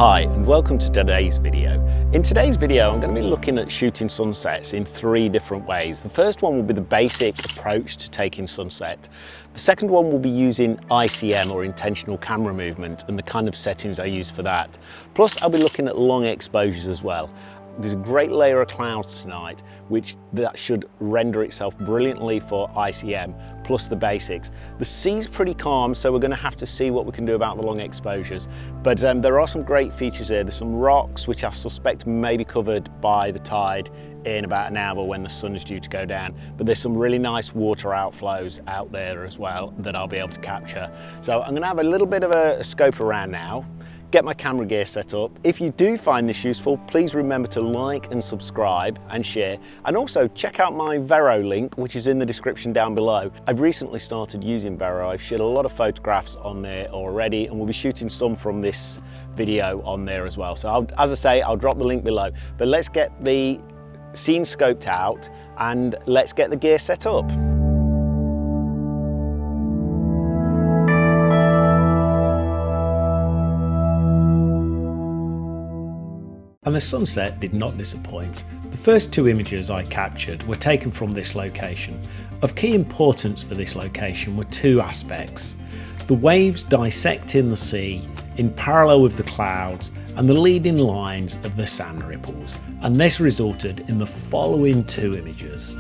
Hi and welcome to today's video. In today's video I'm going to be looking at shooting sunsets in three different ways. The first one will be the basic approach to taking sunset. The second one will be using ICM or intentional camera movement and the kind of settings I use for that. Plus I'll be looking at long exposures as well. There's a great layer of clouds tonight that should render itself brilliantly for ICM plus the basics. The sea's pretty calm, so we're going to have to see what we can do about the long exposures, but there are some great features here. There's some rocks which I suspect may be covered by the tide in about an hour when the sun's due to go down, but there's some really nice water outflows out there as well that I'll be able to capture. So I'm going to have a little bit of a scope around now, get my camera gear set up. If you do find this useful, please remember to like and subscribe and share, and also check out my Vero link, which is in the description down below. I've recently started using Vero. I've shared a lot of photographs on there already, and we'll be shooting some from this video on there as well. So as I say, I'll drop the link below, but let's get the scene scoped out and let's get the gear set up. And the sunset did not disappoint. The first two images I captured were taken from this location. Of key importance for this location were two aspects: the waves dissecting the sea in parallel with the clouds and the leading lines of the sand ripples. And this resulted in the following two images.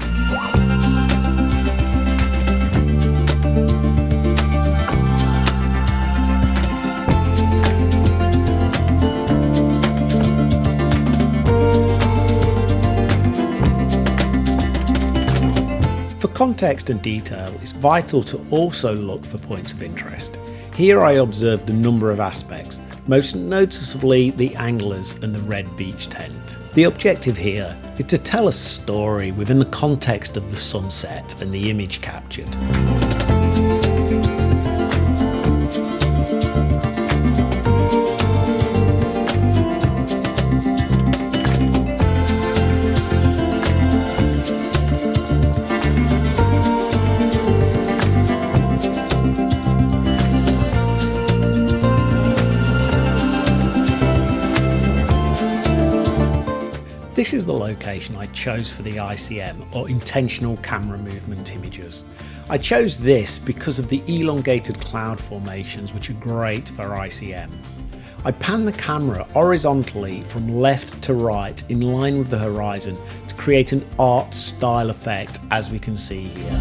For context and detail, it's vital to also look for points of interest. Here I observed a number of aspects, most noticeably the anglers and the red beach tent. The objective here is to tell a story within the context of the sunset and the image captured. This is the location I chose for the ICM, or intentional camera movement images. I chose this because of the elongated cloud formations, which are great for ICM. I pan the camera horizontally from left to right in line with the horizon to create an art style effect, as we can see here.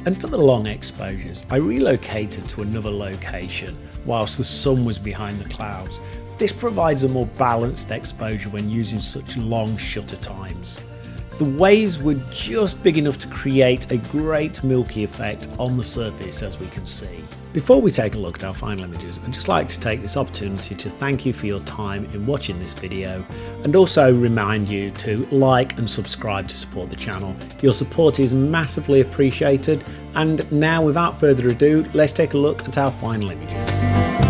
And for the long exposures, I relocated to another location whilst the sun was behind the clouds. This provides a more balanced exposure when using such long shutter times. The waves were just big enough to create a great milky effect on the surface, as we can see. Before we take a look at our final images, I'd just like to take this opportunity to thank you for your time in watching this video, and also remind you to like and subscribe to support the channel. Your support is massively appreciated. And now, without further ado, let's take a look at our final images.